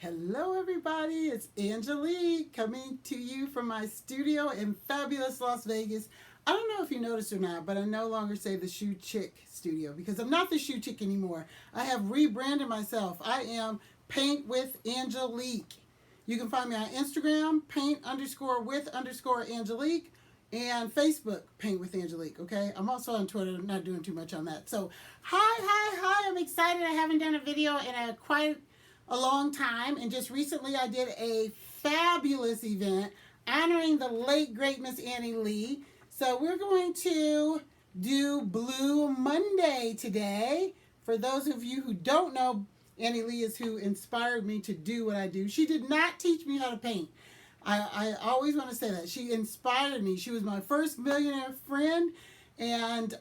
Hello, everybody. It's Angelique coming to you from my studio in fabulous Las Vegas. I don't know if you noticed or not, but I no longer say the Shoe Chick studio because I'm not the Shoe Chick anymore. I have rebranded myself. I am Paint with Angelique. You can find me on Instagram, paint underscore with underscore Angelique, and Facebook, Paint with Angelique. Okay, I'm also on Twitter, not doing too much on that. So, hi! I'm excited. I haven't done a video in quite a long time, and just recently I did a fabulous event honoring the late great Miss Annie Lee. So we're going to do Blue Monday today. For those of you who don't know, Annie Lee is who inspired me to do what I do. She did not teach me how to paint. I always want to say that. She inspired me. She was my first millionaire friend, and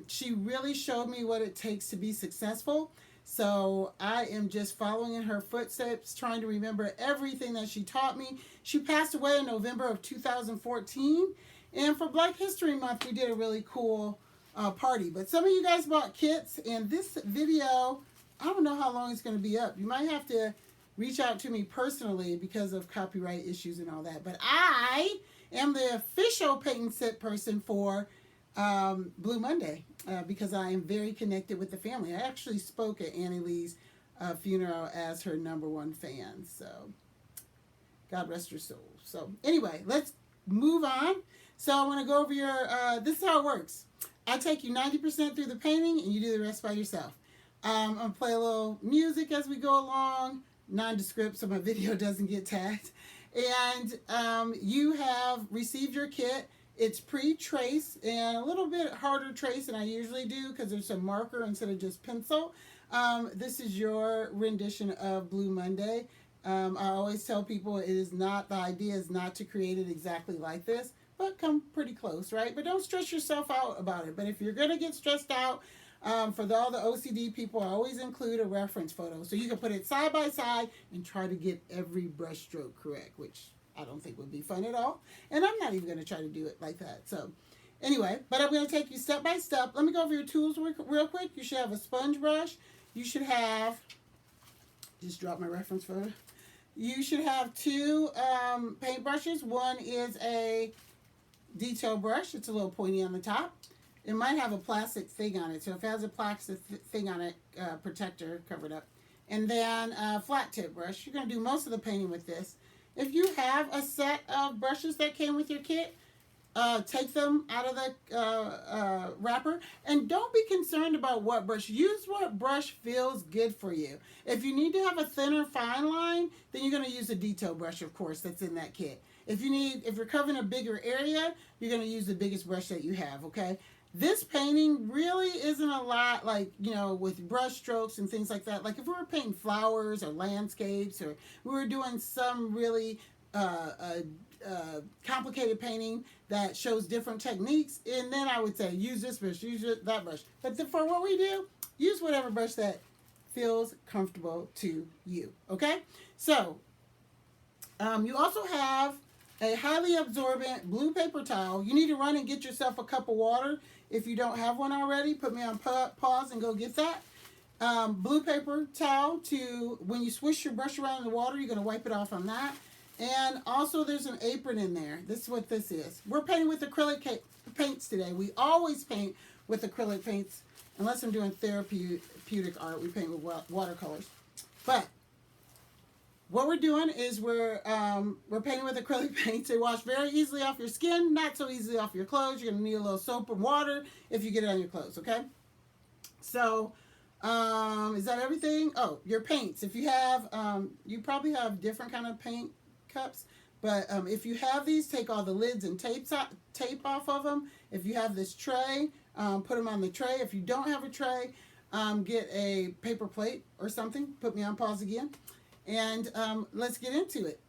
she really showed me what it takes to be successful. So I am just following in her footsteps, trying to remember everything that she taught me. She passed away in November of 2014. And for Black History Month, we did a really cool party. But some of you guys bought kits, and this video, I don't know how long it's going to be up. You might have to reach out to me personally because of copyright issues and all that. But I am the official paint and sip person for Blue Monday because I am very connected with the family. I actually spoke at Annie Lee's funeral as her #1 fan. So God rest her soul. So anyway, let's move on. So I want to go over your, this is how it works. I take you 90% through the painting and you do the rest by yourself. I'm going to play a little music as we go along, nondescript so my video doesn't get tagged. And you have received your kit. It's pre-traced and a little bit harder trace than I usually do because there's some marker instead of just pencil. This is your rendition of Blue Monday. I always tell people the idea is not to create it exactly like this, but come pretty close, right? But don't stress yourself out about it. But if you're going to get stressed out, for all the OCD people, I always include a reference photo. So you can put it side by side and try to get every brush stroke correct, which I don't think would be fun at all. And I'm not even going to try to do it like that. So anyway, but I'm going to take you step by step. Let me go over your tools real quick. You should have a sponge brush. You should have, just drop my reference photo. You should have 2 paint brushes. One is a detail brush. It's a little pointy on the top. It might have a plastic thing on it. So if it has a plastic thing on it, protector covered up. And then a flat tip brush. You're going to do most of the painting with this. If you have a set of brushes that came with your kit, take them out of the wrapper. And don't be concerned about what brush. Use what brush feels good for you. If you need to have a thinner fine line, then you're going to use a detail brush, of course, that's in that kit. If you're covering a bigger area, you're going to use the biggest brush that you have, okay? This painting really isn't a lot like, with brush strokes and things like that. Like if we were painting flowers or landscapes or we were doing some really complicated painting that shows different techniques, and then I would say use this brush, use that brush. But for what we do, use whatever brush that feels comfortable to you, okay? So you also have a highly absorbent blue paper towel. You need to run and get yourself a cup of water. If you don't have one already, put me on pause and go get that. Blue paper towel when you swish your brush around in the water, you're going to wipe it off on that. And also there's an apron in there. This is what this is. We're painting with acrylic paints today. We always paint with acrylic paints. Unless I'm doing therapeutic art, we paint with watercolors. But what we're doing is we're painting with acrylic paints. They wash very easily off your skin, not so easily off your clothes. You're going to need a little soap and water if you get it on your clothes, okay? So, is that everything? Oh, your paints. If you have, you probably have different kind of paint cups, but if you have these, take all the lids and tape off of them. If you have this tray, put them on the tray. If you don't have a tray, get a paper plate or something. Put me on pause again. And let's get into it.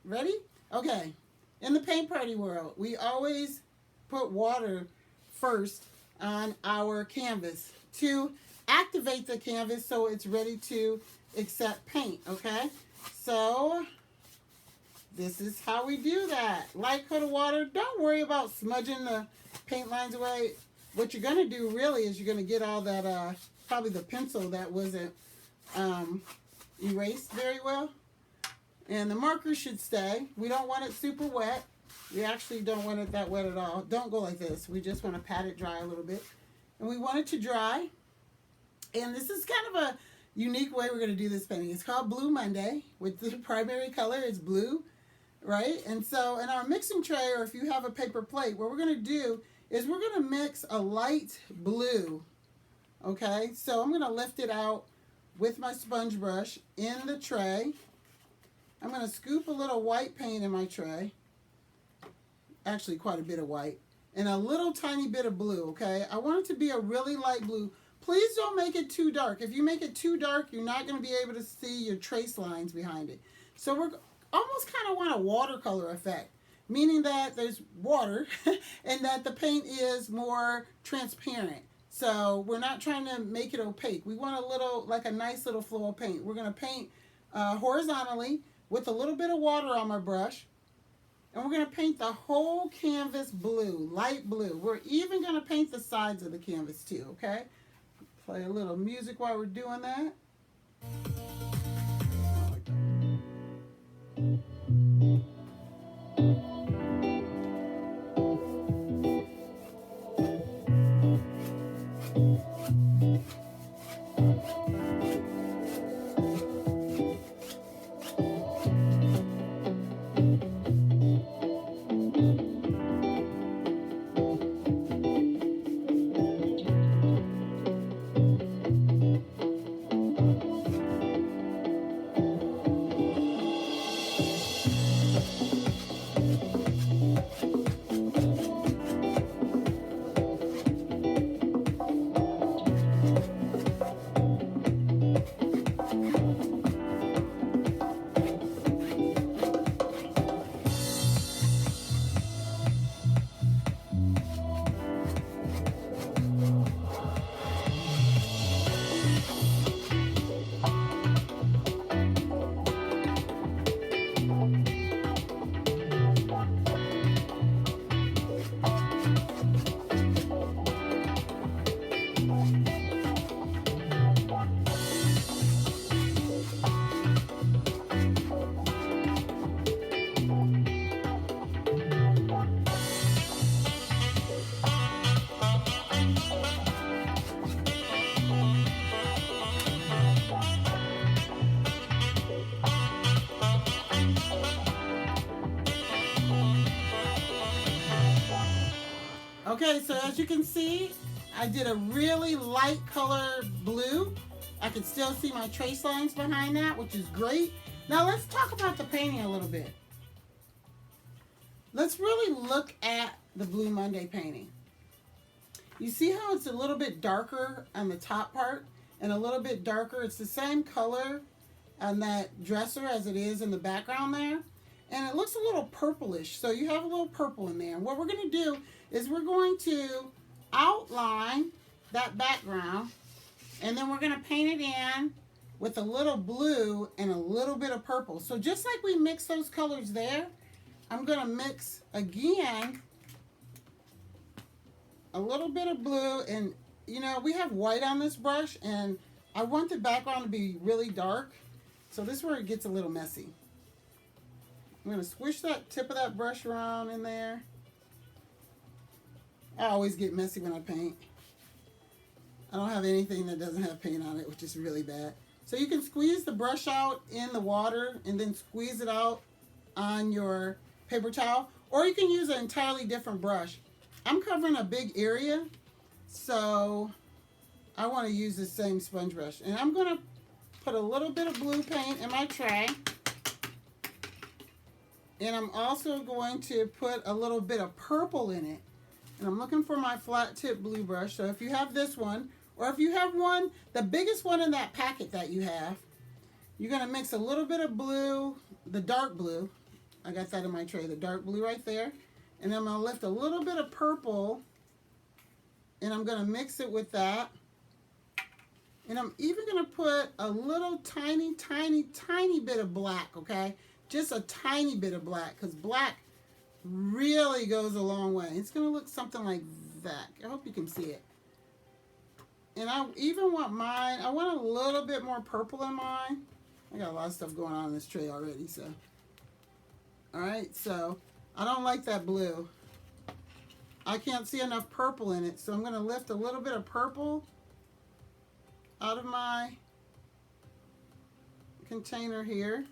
Ready? Okay. In the paint party world, we always put water first on our canvas to activate the canvas so it's ready to accept paint, okay? So this is how we do that. Light coat of water. Don't worry about smudging the paint lines away. What you're going to do really is you're going to get all that, probably the pencil that wasn't erased very well. And the marker should stay. We don't want it super wet. We actually don't want it that wet at all. Don't go like this. We just want to pat it dry a little bit. And we want it to dry. And this is kind of a unique way we're going to do this painting. It's called Blue Monday, with the primary color is blue, right? And so in our mixing tray, or if you have a paper plate, what we're going to do is we're going to mix a light blue, okay? So I'm going to lift it out with my sponge brush in the tray. I'm going to scoop a little white paint in my tray, actually quite a bit of white, and a little tiny bit of blue, okay? I want it to be a really light blue. Please don't make it too dark. If you make it too dark, you're not going to be able to see your trace lines behind it. So we're almost kind of want a watercolor effect, meaning that there's water and that the paint is more transparent. So we're not trying to make it opaque. We want a little, like a nice little flow of paint. We're going to paint horizontally with a little bit of water on my brush. And we're going to paint the whole canvas blue, light blue. We're even going to paint the sides of the canvas too, okay? Play a little music while we're doing that. Okay, so as you can see, I did a really light color blue. I can still see my trace lines behind that, which is great. Now let's talk about the painting a little bit. Let's really look at the Blue Monday painting. You see how it's a little bit darker on the top part and a little bit darker. It's the same color on that dresser as it is in the background there. And it looks a little purplish, so you have a little purple in there. And what we're going to do is we're going to outline that background, and then we're going to paint it in with a little blue and a little bit of purple. So just like we mixed those colors there, I'm going to mix again a little bit of blue. And you know, we have white on this brush, and I want the background to be really dark, so this is where it gets a little messy. I'm going to squish that tip of that brush around in there. I always get messy when I paint. I don't have anything that doesn't have paint on it, which is really bad. So you can squeeze the brush out in the water and then squeeze it out on your paper towel, or you can use an entirely different brush. I'm covering a big area, so I want to use the same sponge brush. And I'm going to put a little bit of blue paint in my tray. And I'm also going to put a little bit of purple in it. And I'm looking for my flat tip blue brush. So if you have this one, or if you have one, the biggest one in that packet that you have, you're going to mix a little bit of blue, the dark blue. I got that in my tray, the dark blue right there. And I'm going to lift a little bit of purple, and I'm going to mix it with that. And I'm even going to put a little tiny, tiny, tiny bit of black, okay? Just a tiny bit of black, because black really goes a long way. It's going to look something like that. I hope you can see it. And I even want mine, I want a little bit more purple in mine. I got a lot of stuff going on in this tray already, so. Alright, so I don't like that blue. I can't see enough purple in it, so I'm going to lift a little bit of purple out of my container here.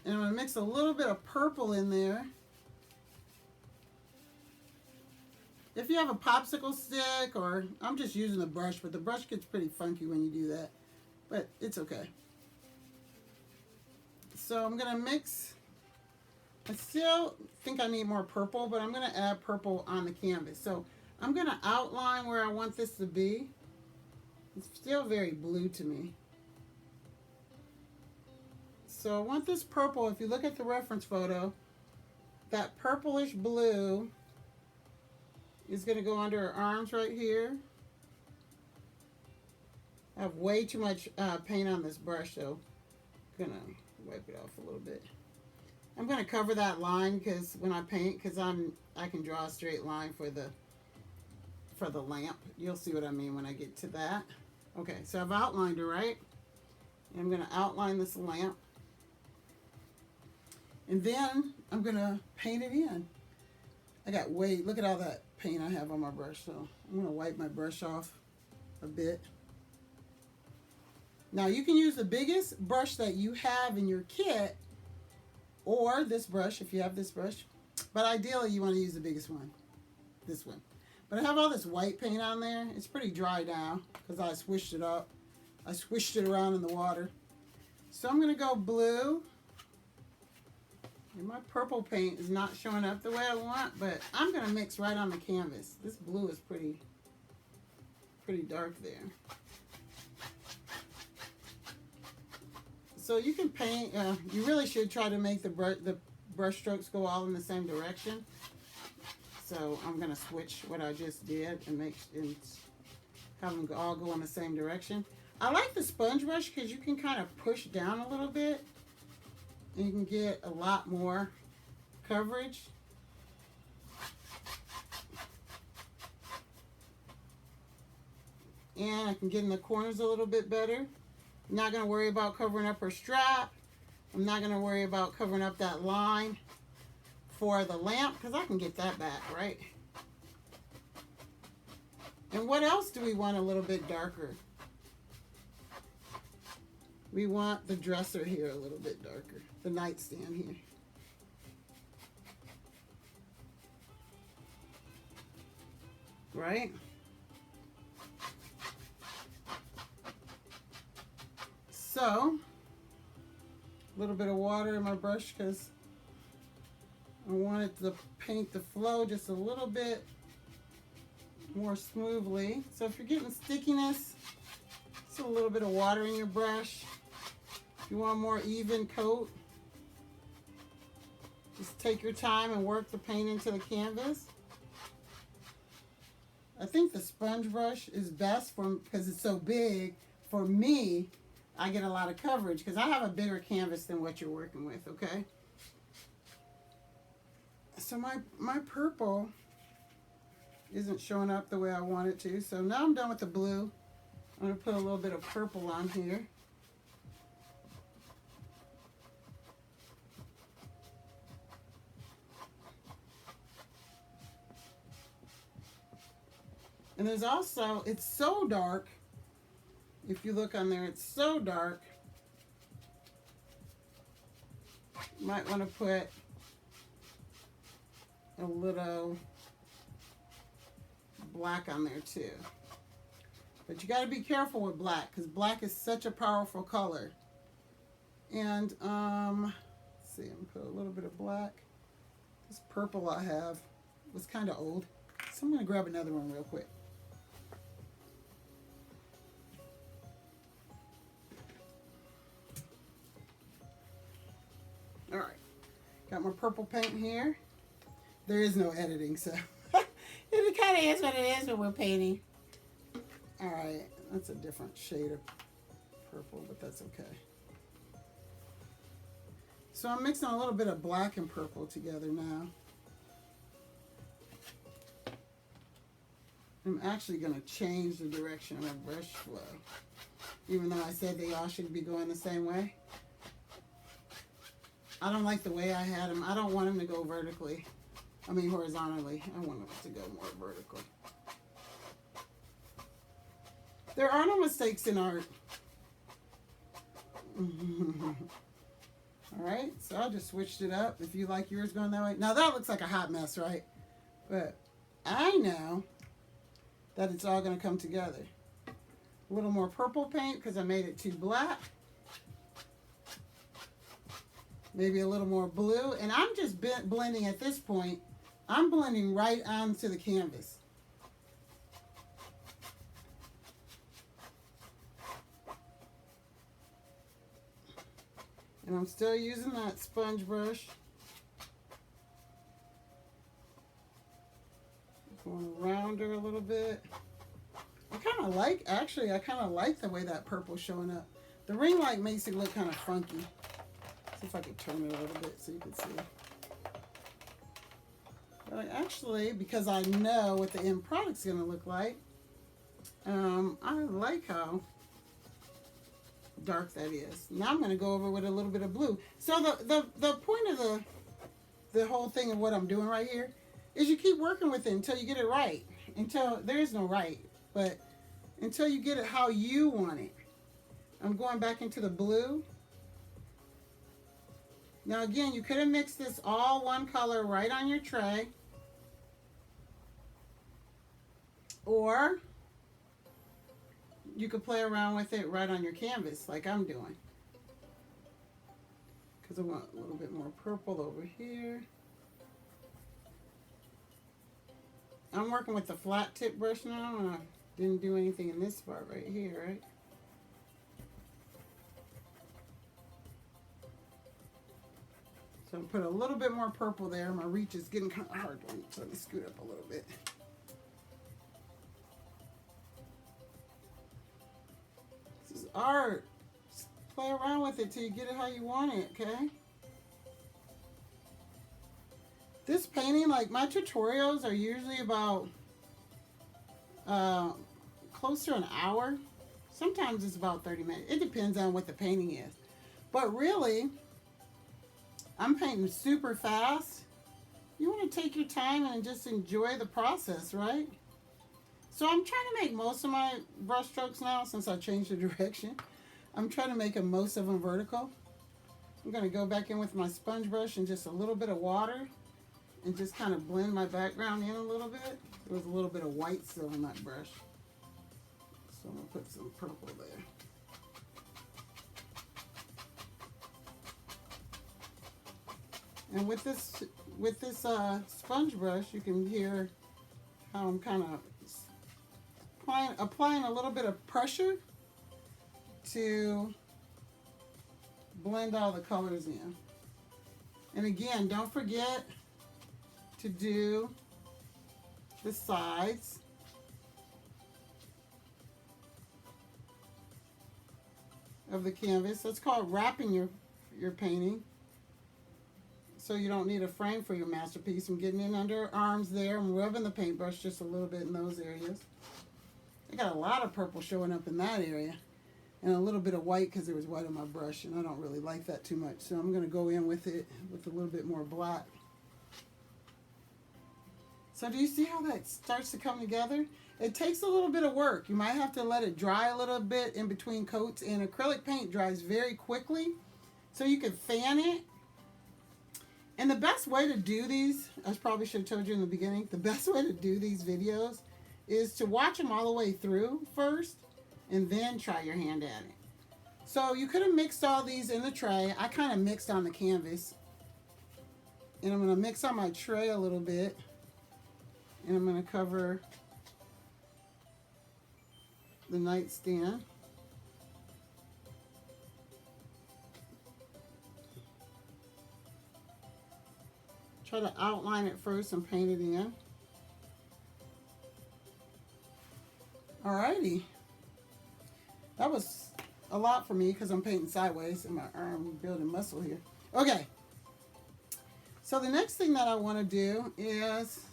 And I'm going to mix a little bit of purple in there. If you have a popsicle stick, or I'm just using a brush, but the brush gets pretty funky when you do that. But it's okay. So I'm going to mix. I still think I need more purple, but I'm going to add purple on the canvas. So I'm going to outline where I want this to be. It's still very blue to me. So I want this purple, if you look at the reference photo, that purplish blue is going to go under her arms right here. I have way too much paint on this brush, so I'm going to wipe it off a little bit. I'm going to cover that line because when I paint, because I can draw a straight line for the lamp. You'll see what I mean when I get to that. Okay, so I've outlined it, right? And I'm going to outline this lamp. And then I'm going to paint it in. Look at all that paint I have on my brush, so I'm going to wipe my brush off a bit. Now you can use the biggest brush that you have in your kit, or this brush if you have this brush, but ideally you want to use the biggest one, this one. But I have all this white paint on there. It's pretty dry now because I swished it up. I swished it around in the water. So I'm going to go blue. And my purple paint is not showing up the way I want, but I'm going to mix right on the canvas. This blue is pretty dark there. So you can paint, you really should try to make the brush strokes go all in the same direction. So I'm going to switch what I just did and have them all go in the same direction. I like the sponge brush because you can kind of push down a little bit and you can get a lot more coverage. And I can get in the corners a little bit better. I'm not going to worry about covering up her strap. I'm not going to worry about covering up that line for the lamp because I can get that back, right? And what else do we want a little bit darker? We want the dresser here a little bit darker, the nightstand here. Right? So, a little bit of water in my brush because I wanted the paint to flow just a little bit more smoothly. So if you're getting stickiness, just a little bit of water in your brush. If you want a more even coat, just take your time and work the paint into the canvas. I think the sponge brush is best because it's so big. For me, I get a lot of coverage because I have a bigger canvas than what you're working with, okay? So my purple isn't showing up the way I want it to. So now I'm done with the blue. I'm going to put a little bit of purple on here. And there's also, it's so dark. If you look on there, it's so dark. You might want to put a little black on there too. But you got to be careful with black because black is such a powerful color. And let's see, I'm gonna put a little bit of black. This purple I have was kind of old, so I'm gonna grab another one real quick. All right, got my purple paint here. There is no editing, so it kind of is what it is when we're painting. All right, that's a different shade of purple, but that's okay. So I'm mixing a little bit of black and purple together now. I'm actually going to change the direction of my brush flow. even though I said they all should be going the same way. I don't like the way I had them. I don't want them to go vertically. I mean horizontally. I want them to go more vertical. There are no mistakes in art. Alright, so I just switched it up. If you like yours going that way. Now that looks like a hot mess, right? But I know that it's all going to come together. A little more purple paint because I made it too black. Maybe a little more blue. And I'm just blending at this point. I'm blending right onto the canvas. And I'm still using that sponge brush. Going around her a little bit. I kind of like the way that purple's showing up. The ring light makes it look kind of funky. See if I can turn it a little bit so you can see. But actually, because I know what the end product's going to look like, I like how dark that is. Now I'm going to go over with a little bit of blue. So the point of the whole thing of what I'm doing right here is you keep working with it until you get it right. Until there is no right, but until you get it how you want it. I'm going back into the blue. Now again, you could have mixed this all one color right on your tray. Or you could play around with it right on your canvas like I'm doing. Because I want a little bit more purple over here. I'm working with the flat tip brush now, and I didn't do anything in this part right here, right? So I put a little bit more purple there. My reach is getting kind of hard to reach, so let me scoot up a little bit. This is art. Just play around with it till you get it how you want it, okay? This painting, like my tutorials are usually about close to an hour. Sometimes it's about 30 minutes. It depends on what the painting is. But really, I'm painting super fast. You want to take your time and just enjoy the process, right? So I'm trying to make most of my brush strokes now since I changed the direction. I'm trying to make most of them vertical. I'm going to go back in with my sponge brush and just a little bit of water and just kind of blend my background in a little bit. There was a little bit of white still in that brush. So I'm going to put some purple there. And with this sponge brush, you can hear how I'm kind of applying a little bit of pressure to blend all the colors in. And again, don't forget to do the sides. Of the canvas. That's called wrapping your painting. So you don't need a frame for your masterpiece. I'm getting in under arms there. I'm rubbing the paintbrush just a little bit in those areas. I got a lot of purple showing up in that area. And a little bit of white because there was white on my brush. And I don't really like that too much. So I'm going to go in with it with a little bit more black. So do you see how that starts to come together? It takes a little bit of work. You might have to let it dry a little bit in between coats. And acrylic paint dries very quickly. So you can fan it. And the best way to do these, I probably should have told you in the beginning, the best way to do these videos is to watch them all the way through first and then try your hand at it. So you could have mixed all these in the tray. I kind of mixed on the canvas. And I'm going to mix on my tray a little bit. And I'm going to cover the nightstand. Try to outline it first and paint it in. Alrighty. That was a lot for me because I'm painting sideways and my arm building muscle here. Okay. So the next thing that I want to do is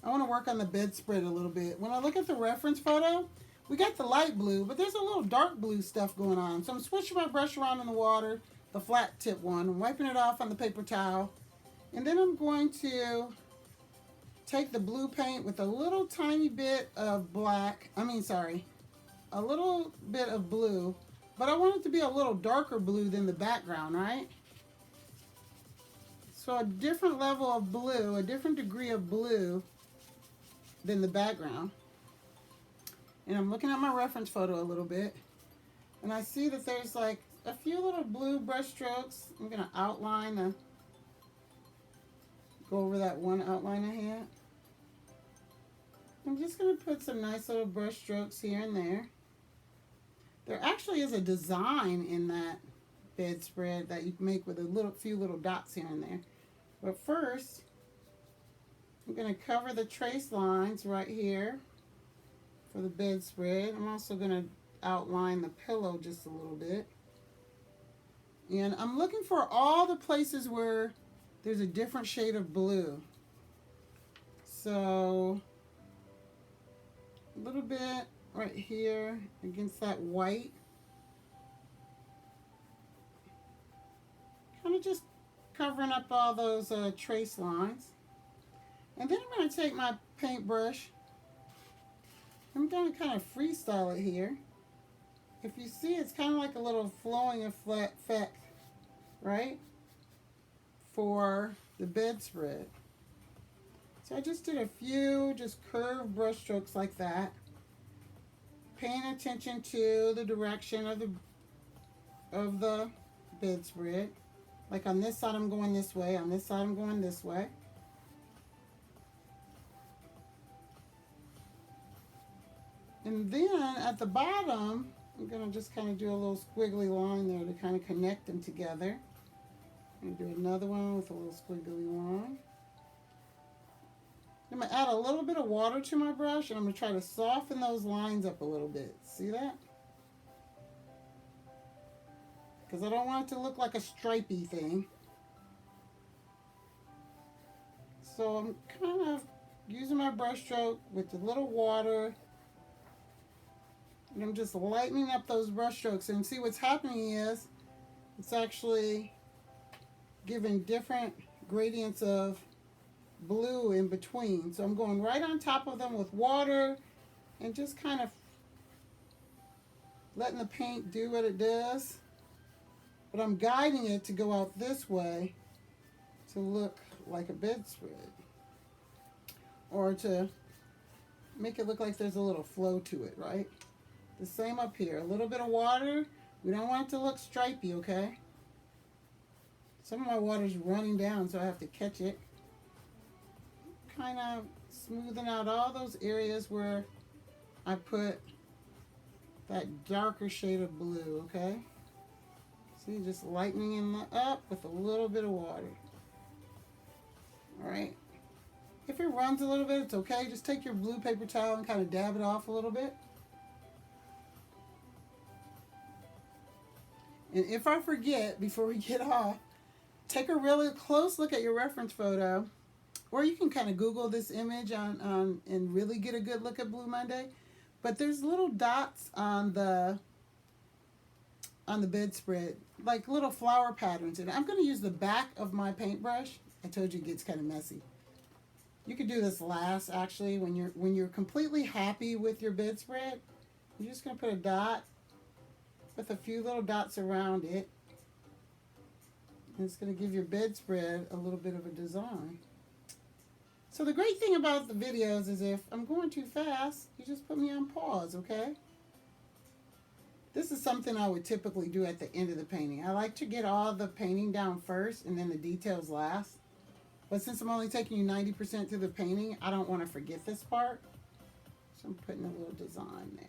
I want to work on the bedspread a little bit. When I look at the reference photo, We got the light blue, but there's a little dark blue stuff going on. So I'm switching my brush around in the water, the flat tip one. I'm wiping it off on the paper towel. And then I'm going to take the blue paint with a little tiny bit of black. A little bit of blue. But I want it to be a little darker blue than the background, right? So a different level of blue, a different degree of blue than the background. And I'm looking at my reference photo a little bit. And I see that there's like a few little blue brush strokes. I'm going to outline go over that one outline I had. I'm just going to put some nice little brush strokes here and there. There actually is a design in that bedspread that you can make with a few little dots here and there. But first, I'm going to cover the trace lines right here for the bedspread. I'm also going to outline the pillow just a little bit. And I'm looking for all the places where there's a different shade of blue. So a little bit right here against that white. Kind of just covering up all those trace lines. And then I'm going to take my paintbrush. I'm going to kind of freestyle it here. If you see, it's kind of like a little flowing effect, right? For the bedspread. So I just did a few just curved brush strokes like that. Paying attention to the direction of the bedspread. Like on this side I'm going this way, on this side I'm going this way. And then at the bottom, I'm going to just kind of do a little squiggly line there to kind of connect them together. I'm going to do another one with a little squiggly line. I'm going to add a little bit of water to my brush, and I'm going to try to soften those lines up a little bit. See that? Because I don't want it to look like a stripy thing. So I'm kind of using my brush stroke with a little water. And I'm just lightening up those brush strokes. And see what's happening is it's actually giving different gradients of blue in between. So I'm going right on top of them with water and just kind of letting the paint do what it does. But I'm guiding it to go out this way to look like a bedspread. Or to make it look like there's a little flow to it, right? The same up here. A little bit of water. We don't want it to look stripy, okay? Some of my water's running down, so I have to catch it. Kind of smoothing out all those areas where I put that darker shade of blue, okay? See, just lightening it up with a little bit of water. All right. If it runs a little bit, it's okay. Just take your blue paper towel and kind of dab it off a little bit. And if I forget before we get off, take a really close look at your reference photo, or you can kind of Google this image and really get a good look at Blue Monday. But there's little dots on the bedspread, like little flower patterns. And I'm going to use the back of my paintbrush. I told you it gets kind of messy. You could do this last, actually, when you're completely happy with your bedspread. You're just going to put a dot with a few little dots around it. And it's going to give your bedspread a little bit of a design. So the great thing about the videos is if I'm going too fast, you just put me on pause, okay? This is something I would typically do at the end of the painting. I like to get all the painting down first and then the details last. But since I'm only taking you 90% through the painting, I don't want to forget this part. So I'm putting a little design there.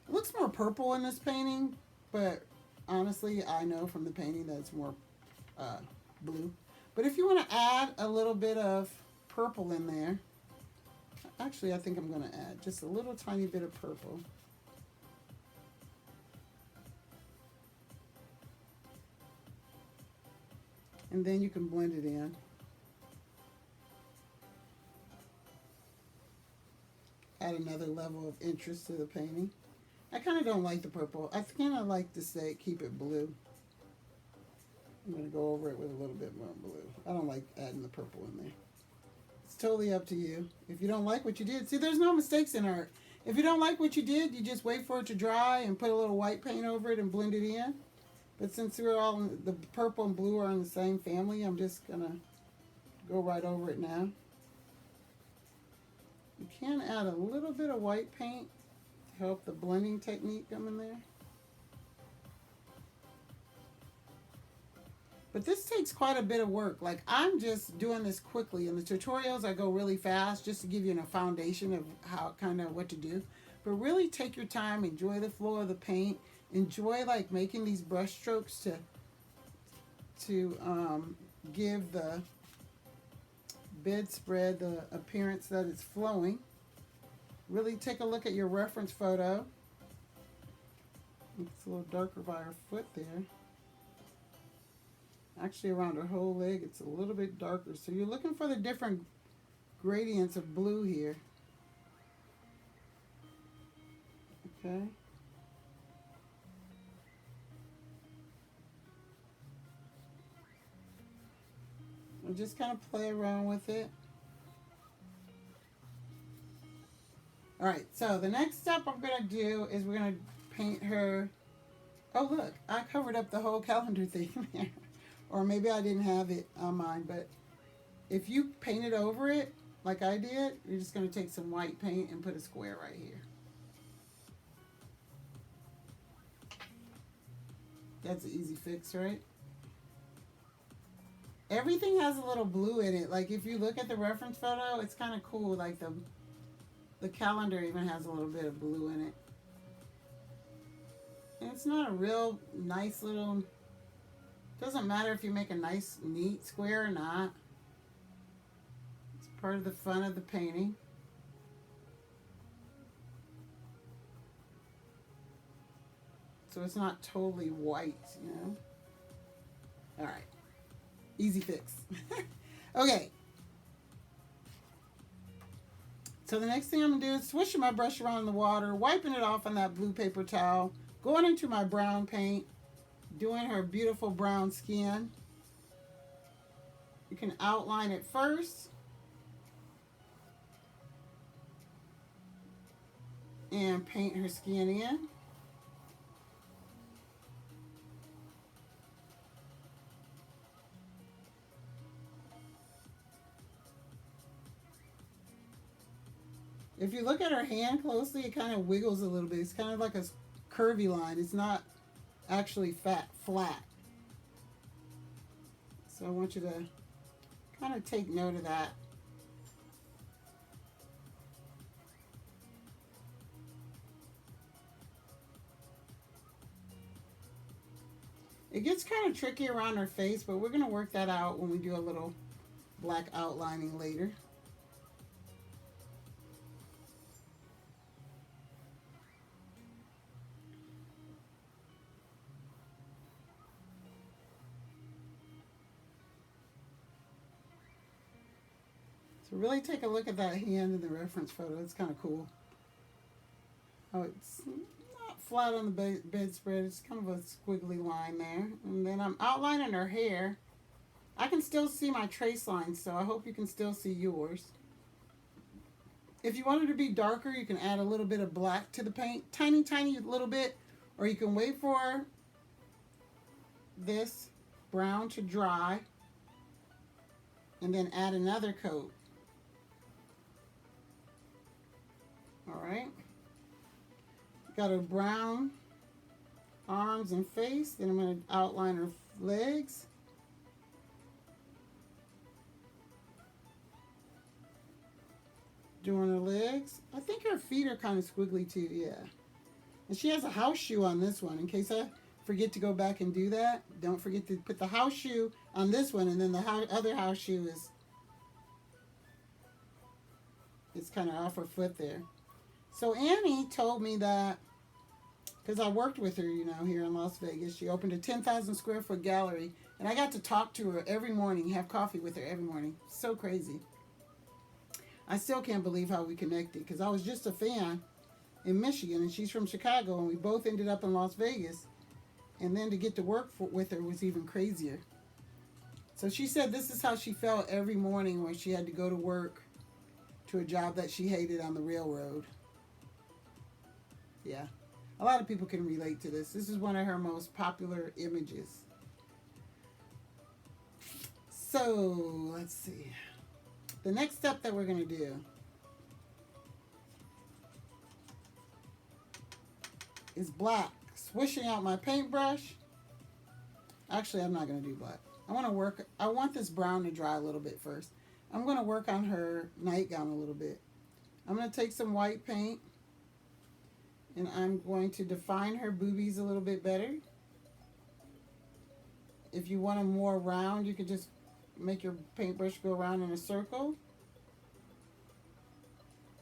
It looks more purple in this painting, but honestly, I know from the painting that it's more blue. But if you want to add a little bit of purple in there, actually I think I'm going to add just a little tiny bit of purple. And then you can blend it in. add another level of interest to the painting. I kind of don't like the purple. I kind of like to say keep it blue. I'm going to go over it with a little bit more blue. I don't like adding the purple in there. It's totally up to you. If you don't like what you did, see, there's no mistakes in art. If you don't like what you did, you just wait for it to dry and put a little white paint over it and blend it in. But since we're all, the purple and blue are in the same family, I'm just going to go right over it now. You can add a little bit of white paint to help the blending technique come in there. But this takes quite a bit of work. Like, I'm just doing this quickly. In the tutorials, I go really fast just to give you a foundation of how, kind of what to do. But really take your time, enjoy the flow of the paint, enjoy like making these brush strokes to give the bedspread the appearance that it's flowing. Really take a look at your reference photo. It's a little darker by her foot there. Actually, around her whole leg, it's a little bit darker. So you're looking for the different gradients of blue here. Okay. And just kind of play around with it. All right, so the next step I'm going to do is we're going to paint her. Oh, look, I covered up the whole calendar thing there. Or maybe I didn't have it on mine, but if you painted over it, like I did, you're just going to take some white paint and put a square right here. That's an easy fix, right? Everything has a little blue in it. Like if you look at the reference photo, it's kind of cool. Like the calendar even has a little bit of blue in it. And it's not a real nice little... Doesn't matter if you make a nice, neat square or not. It's part of the fun of the painting. So it's not totally white, you know? All right. Easy fix. Okay. So the next thing I'm going to do is swishing my brush around in the water, wiping it off on that blue paper towel, going into my brown paint, doing her beautiful brown skin. You can outline it first. And paint her skin in. If you look at her hand closely, it kind of wiggles a little bit. It's kind of like a curvy line. It's not actually flat. So I want you to kind of take note of that. It gets kind of tricky around her face, but we're going to work that out when we do a little black outlining later. So really take a look at that hand in the reference photo. It's kind of cool. Oh, it's not flat on the bedspread. It's kind of a squiggly line there. And then I'm outlining her hair. I can still see my trace lines, so I hope you can still see yours. If you want it to be darker, you can add a little bit of black to the paint. Tiny, tiny little bit. Or you can wait for this brown to dry and then add another coat. All right. Got her brown arms and face. Then I'm going to outline her legs. Doing her legs. I think her feet are kind of squiggly too, yeah. And she has a house shoe on this one. In case I forget to go back and do that, don't forget to put the house shoe on this one, and then the other house shoe is kind of off her foot there. So Annie told me that, because I worked with her, you know, here in Las Vegas. She opened a 10,000 square foot gallery, and I got to talk to her every morning, have coffee with her every morning. So crazy. I still can't believe how we connected because I was just a fan in Michigan and she's from Chicago and we both ended up in Las Vegas. And then to get to work with her was even crazier. So she said this is how she felt every morning when she had to go to work to a job that she hated on the railroad. Yeah. A lot of people can relate to this. This is one of her most popular images. So, let's see. The next step that we're going to do is black. Swishing out my paintbrush. Actually, I'm not going to do black. I want this brown to dry a little bit first. I'm going to work on her nightgown a little bit. I'm going to take some white paint and I'm going to define her boobies a little bit better. If you want them more round, you could just make your paintbrush go around in a circle.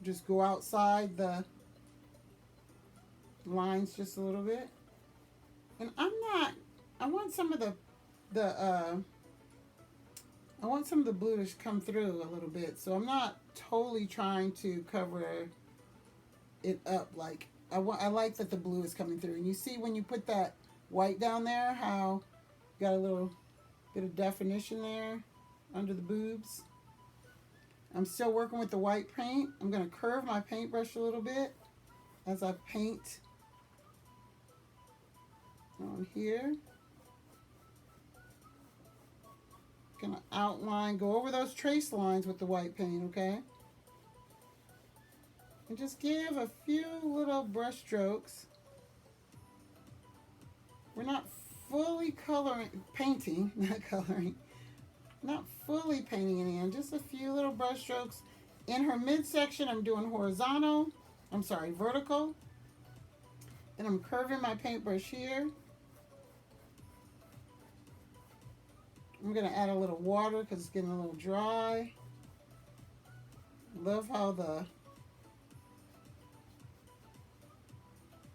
Just go outside the lines just a little bit. And I want some of the blue to come through a little bit. So I'm not totally trying to cover it up. Like I like that the blue is coming through. And you see when you put that white down there, how you got a little bit of definition there under the boobs. I'm still working with the white paint. I'm going to curve my paintbrush a little bit as I paint on here. Gonna outline, go over those trace lines with the white paint, okay? And just give a few little brush strokes. We're not fully painting, not fully painting it in, just a few little brush strokes. In her midsection, I'm doing vertical. And I'm curving my paintbrush here. I'm going to add a little water because it's getting a little dry. Love how the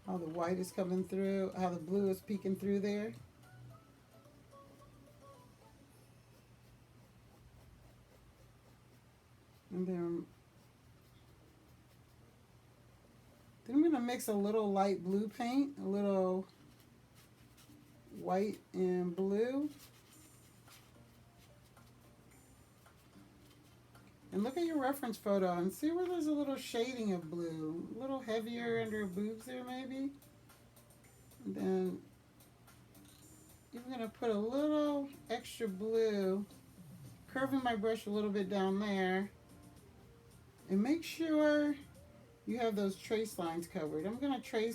white is coming through, how the blue is peeking through there. And then I'm going to mix a little light blue paint, a little white and blue. And look at your reference photo and see where there's a little shading of blue. A little heavier under her boobs there maybe. And then you're going to put a little extra blue, curving my brush a little bit down there. And make sure you have those trace lines covered. I'm going to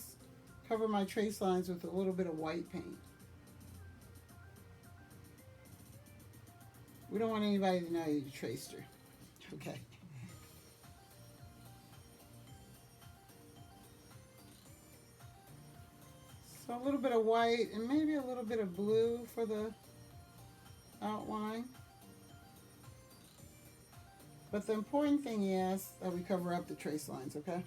cover my trace lines with a little bit of white paint. We don't want anybody to know you traced her. Okay. So a little bit of white and maybe a little bit of blue for the outline. But the important thing is that we cover up the trace lines, okay?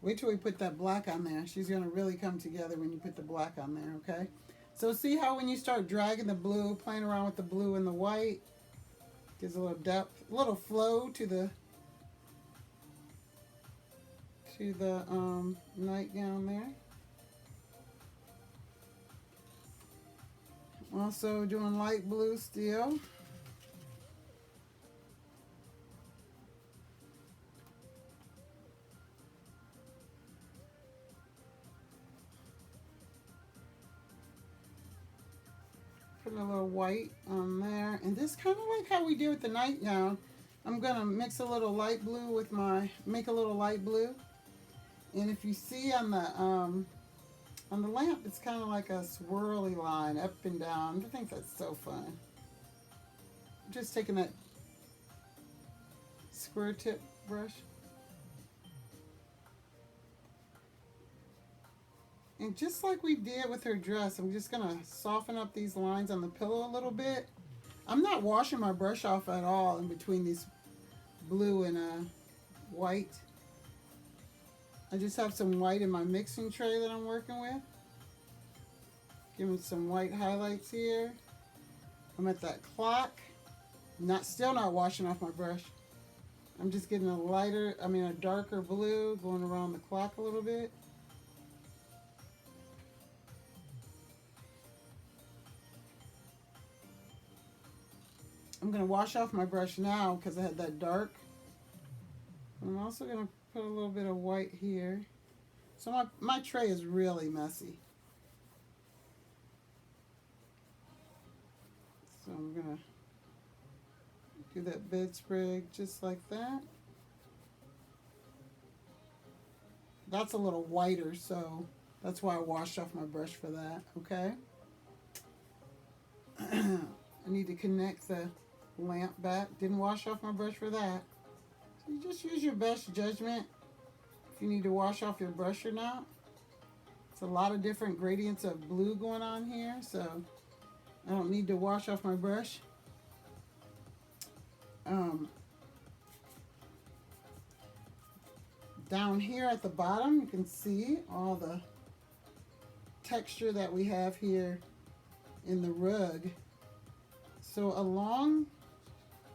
Wait till we put that black on there. She's going to really come together when you put the black on there, okay? So see how when you start dragging the blue, playing around with the blue and the white, gives a little depth, a little flow to the nightgown there. Also doing light blue still. Putting a little white on there. And this kind of like how we do with the nightgown. I'm going to mix a little light blue with make a little light blue. And if you see on the lamp, it's kind of like a swirly line up and down. I think that's so fun. Just taking that square tip brush. And just like we did with her dress, I'm just going to soften up these lines on the pillow a little bit. I'm not washing my brush off at all in between these blue and white. I just have some white in my mixing tray that I'm working with. Giving some white highlights here. I'm at that clock. Still not washing off my brush. I'm just getting a darker blue, going around the clock a little bit. I'm going to wash off my brush now because I had that dark. I'm also going to put a little bit of white here. So my tray is really messy. So I'm going to do that bedspread just like that. That's a little whiter, so that's why I washed off my brush for that, okay? I need to connect the lamp back. Didn't wash off my brush for that. So you just use your best judgment if you need to wash off your brush or not. It's a lot of different gradients of blue going on here, so I don't need to wash off my brush. Down here at the bottom, you can see all the texture that we have here in the rug. So along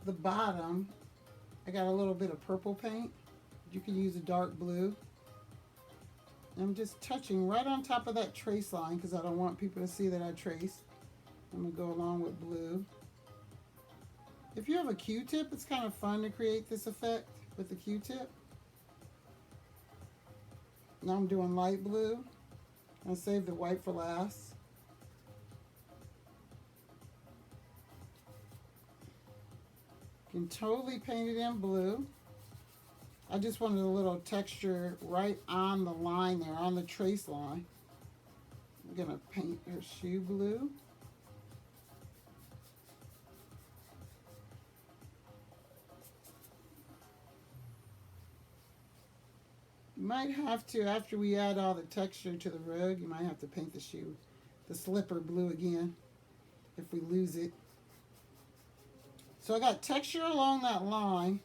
the bottom, I got a little bit of purple paint. You can use a dark blue. I'm just touching right on top of that trace line because I don't want people to see that I traced. I'm going to go along with blue. If you have a Q-tip, it's kind of fun to create this effect with the Q-tip. Now I'm doing light blue. I'll save the white for last. You can totally paint it in blue. I just wanted a little texture right on the line there, on the trace line. I'm going to paint her shoe blue. You might have to, after we add all the texture to the rug, you might have to paint the slipper blue again if we lose it. So I got texture along that line.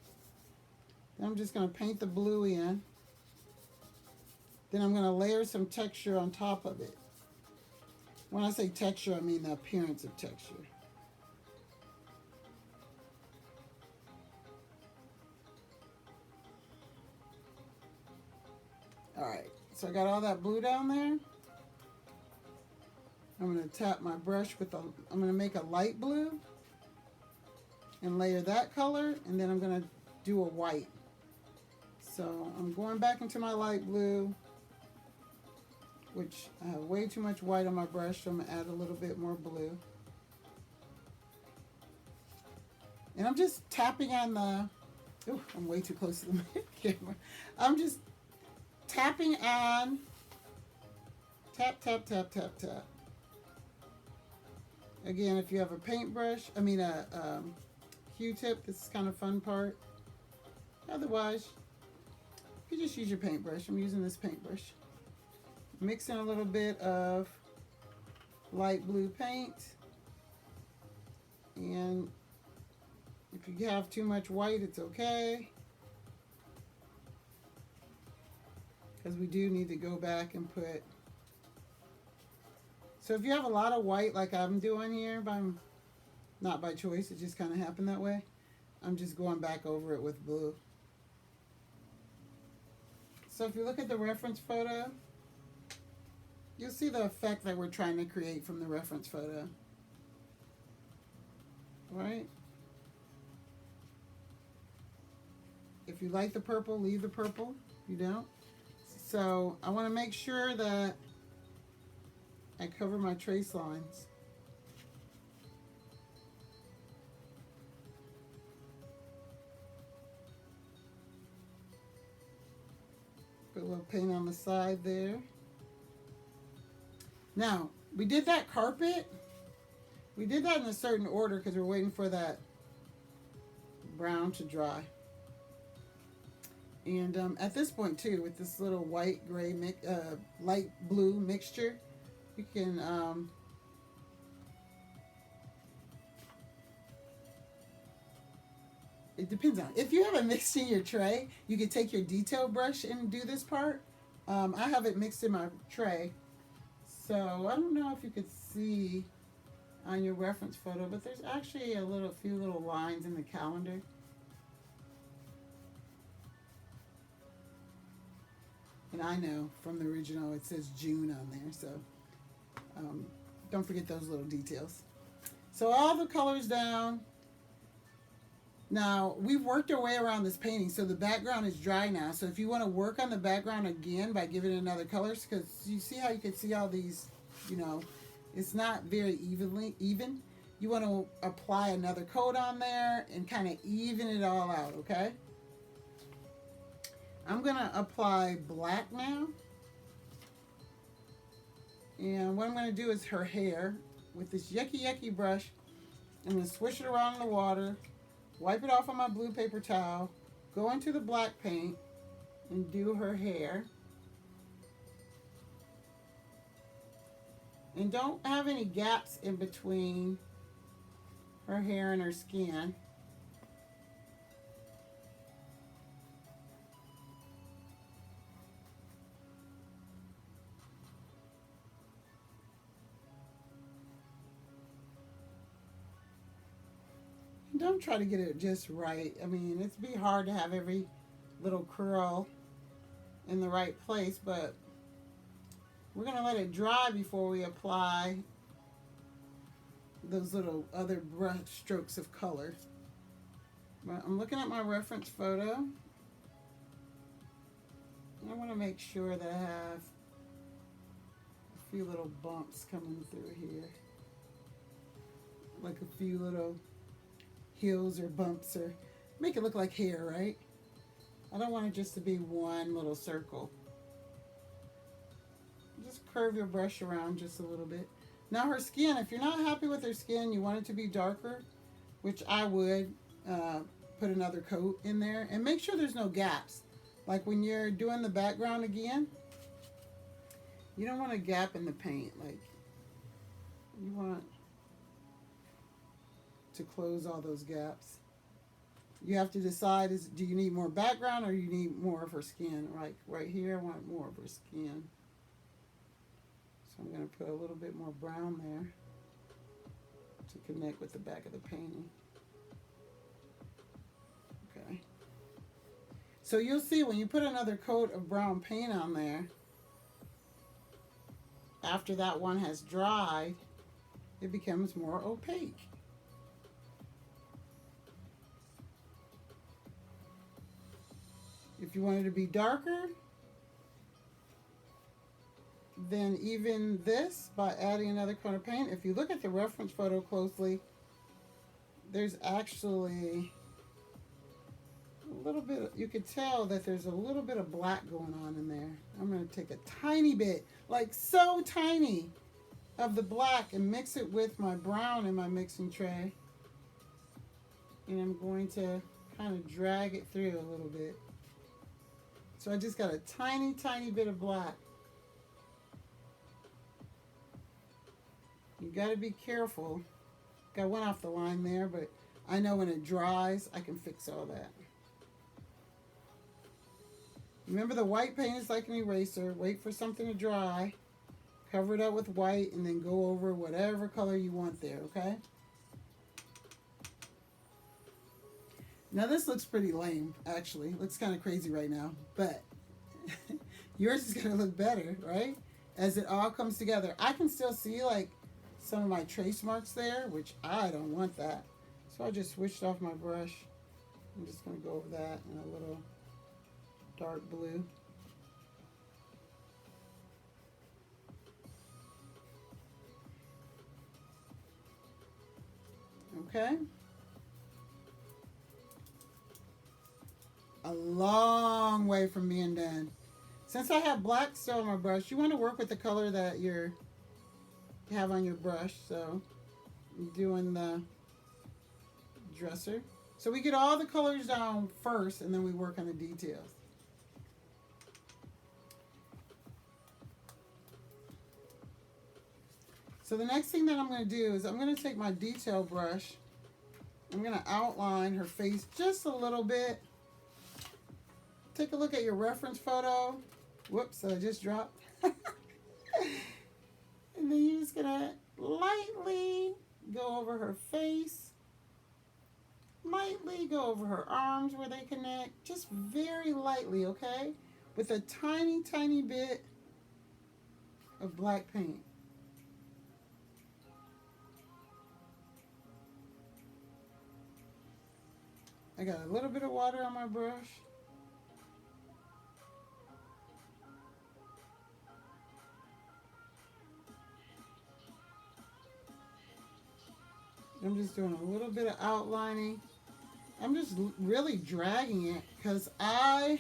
Then I'm just going to paint the blue in. Then I'm going to layer some texture on top of it. When I say texture, I mean the appearance of texture. Alright, so I got all that blue down there. I'm going to tap my brush with I'm going to make a light blue and layer that color, and then I'm going to do a white. So I'm going back into my light blue, which I have way too much white on my brush, so I'm going to add a little bit more blue. And I'm just tapping on the, I'm way too close to the camera. I'm just tapping on, tap, tap, tap, tap, tap. Again, if you have a paintbrush, a Q-tip, this is kind of fun part. Otherwise, you just use your paintbrush. I'm using this paintbrush. Mix in a little bit of light blue paint. And if you have too much white, it's okay. Because we do need to go back and put. So if you have a lot of white like I'm doing here, not by choice, it just kind of happened that way, I'm just going back over it with blue. So if you look at the reference photo, you'll see the effect that we're trying to create from the reference photo. Right? If you like the purple, leave the purple. If you don't. So I want to make sure that I cover my trace lines. Put a little paint on the side there. Now, we did that carpet. We did that in a certain order because we're waiting for that brown to dry. And at this point too, with this little white, gray, light blue mixture, you can it depends on, if you have a mix in your tray, you can take your detail brush and do this part. I have it mixed in my tray. So I don't know if you could see on your reference photo, but there's actually few little lines in the calendar. And I know from the original it says June on there, so um, don't forget those little details. So all the colors down. Now we've worked our way around this painting, so the background is dry now. So if you want to work on the background again by giving it another colors, because you see how you can see all these, you know, it's not very even. You want to apply another coat on there and kind of even it all out, okay? I'm going to apply black now. And what I'm going to do is her hair with this yucky brush. I'm going to swish it around in the water, wipe it off on my blue paper towel, go into the black paint, and do her hair. And don't have any gaps in between her hair and her skin. And don't try to get it just right. I mean, it'd be hard to have every little curl in the right place, but we're going to let it dry before we apply those little other brush strokes of color. But I'm looking at my reference photo. I want to make sure that I have a few little bumps coming through here. Like a few little hills or bumps, or make it look like hair, right? I don't want it just to be one little circle. Just curve your brush around just a little bit. Now her skin, if you're not happy with her skin, you want it to be darker, which I would put another coat in there. And make sure there's no gaps. Like when you're doing the background again, you don't want a gap in the paint. Like, you want to close all those gaps. You have to decide, do you need more background or you need more of her skin? Like right here, I want more of her skin. So I'm going to put a little bit more brown there to connect with the back of the painting. Okay. So you'll see when you put another coat of brown paint on there, after that one has dried, it becomes more opaque. If you want it to be darker, then even this by adding another coat of paint. If you look at the reference photo closely, there's actually a little bit, you could tell that there's a little bit of black going on in there. I'm going to take a tiny bit, like so tiny, of the black and mix it with my brown in my mixing tray. And I'm going to kind of drag it through a little bit. So I just got a tiny bit of black. You got to be careful. Got one off the line there, but I know when it dries, I can fix all that. Remember, the white paint is like an eraser. Wait for something to dry. Cover it up with white and then go over whatever color you want there, okay? Now this looks pretty lame, actually. It looks kind of crazy right now, but yours is going to look better, right? As it all comes together. I can still see like some of my trace marks there, which I don't want that. So I just switched off my brush. I'm just going to go over that in a little dark blue. Okay. A long way from being done. Since I have black still on my brush, you want to work with the color that you have on your brush. So I'm doing the dresser. So we get all the colors down first and then we work on the details. So the next thing that I'm going to do is I'm going to take my detail brush. I'm going to outline her face just a little bit. Take a look at your reference photo. Whoops, I just dropped. And then you're just gonna lightly go over her face, lightly go over her arms where they connect, just very lightly, okay? With a tiny, tiny bit of black paint. I got a little bit of water on my brush. I'm just doing a little bit of outlining. I'm just really dragging it because I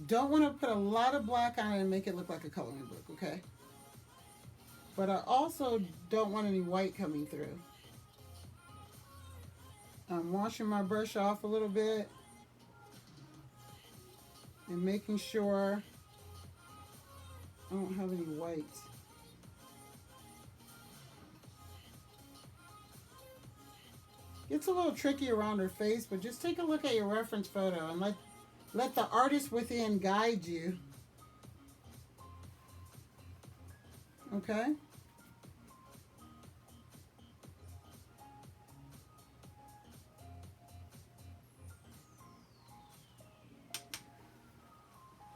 don't want to put a lot of black on it and make it look like a coloring book, okay? But I also don't want any white coming through. I'm washing my brush off a little bit and making sure I don't have any white. It's a little tricky around her face, but just take a look at your reference photo and let the artist within guide you. Okay?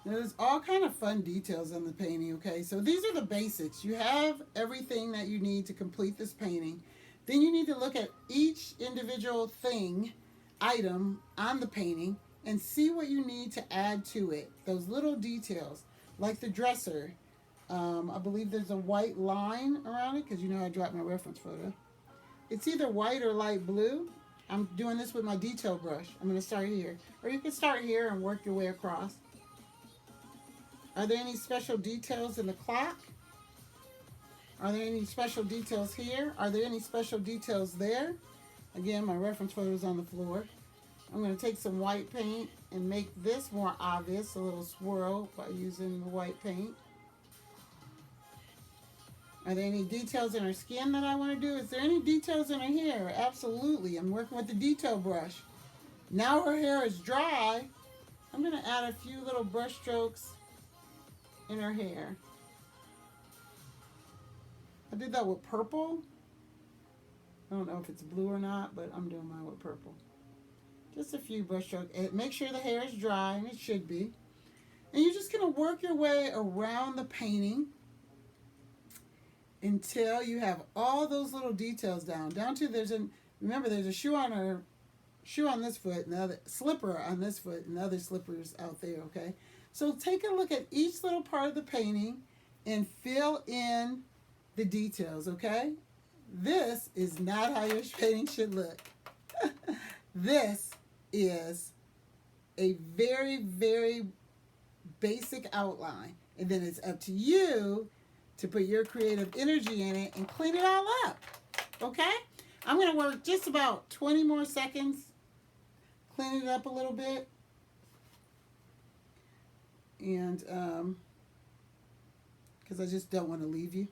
Now, there's all kind of fun details in the painting, okay? So these are the basics. You have everything that you need to complete this painting. Then you need to look at each individual thing, item on the painting and see what you need to add to it. Those little details, like the dresser. I believe there's a white line around it because you know I dropped my reference photo. It's either white or light blue. I'm doing this with my detail brush. I'm going to start here. Or you can start here and work your way across. Are there any special details in the clock? Are there any special details here? Are there any special details there? Again, my reference photo is on the floor. I'm going to take some white paint and make this more obvious, a little swirl by using the white paint. Are there any details in her skin that I want to do? Is there any details in her hair? Absolutely. I'm working with the detail brush. Now her hair is dry. I'm going to add a few little brush strokes in her hair. I did that with purple. I don't know if it's blue or not, but I'm doing mine with purple. Just a few brush strokes. Make sure the hair is dry, and it should be. And you're just going to work your way around the painting until you have all those little details down. Down to remember there's a shoe on this foot, and the other slipper on this foot, and the other slippers out there, okay? So take a look at each little part of the painting and fill in the details, okay? This is not how your painting should look. This is a very, very basic outline. And then it's up to you to put your creative energy in it and clean it all up, okay? I'm going to work just about 20 more seconds, clean it up a little bit. And because I just don't want to leave you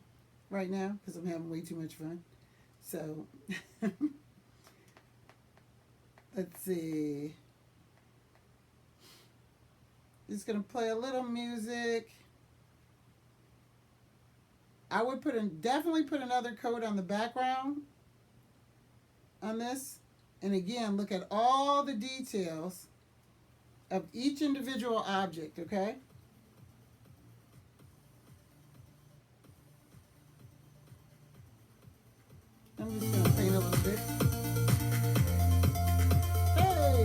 right now because I'm having way too much fun. So let's see. Just gonna play a little music. I would definitely put another coat on the background on this, and again look at all the details of each individual object, okay? I'm just going to paint a little bit. Hey!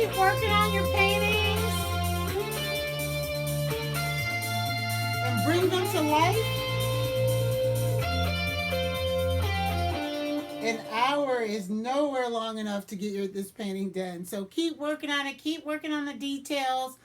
keep working on your paintings and bring them to life. An hour is nowhere long enough to get this painting done. So keep working on it. Keep working on the details.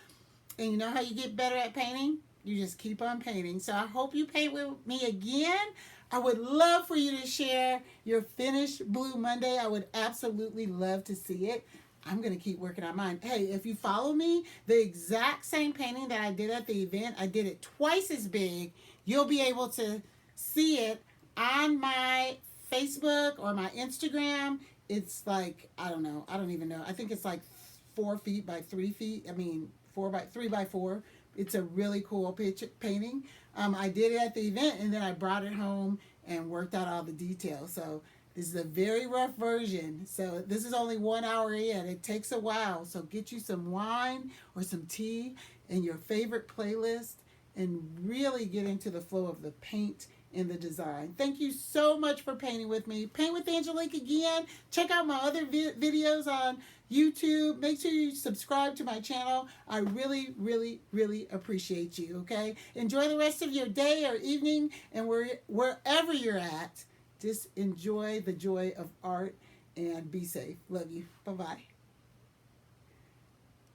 And you know how you get better at painting? You just keep on painting. So I hope you paint with me again. I would love for you to share your finished Blue Monday. I would absolutely love to see it. I'm going to keep working on mine. Hey, if you follow me, the exact same painting that I did at the event, I did it twice as big. You'll be able to see it on my Facebook or my Instagram. It's like, I don't know. I don't even know. I think it's like 4 feet by 3 feet. I mean, 3 by 4. It's a really cool painting. I did it at the event and then I brought it home and worked out all the details. So this is a very rough version. So this is only 1 hour in. It takes a while. So get you some wine or some tea and your favorite playlist and really get into the flow of the paint and the design. Thank you so much for painting with me. Paint with Angelique again. Check out my other videos on YouTube. Make sure you subscribe to my channel. I really, really, really appreciate you, okay? Enjoy the rest of your day or evening, and wherever you're at, just enjoy the joy of art and be safe. Love you. Bye-bye.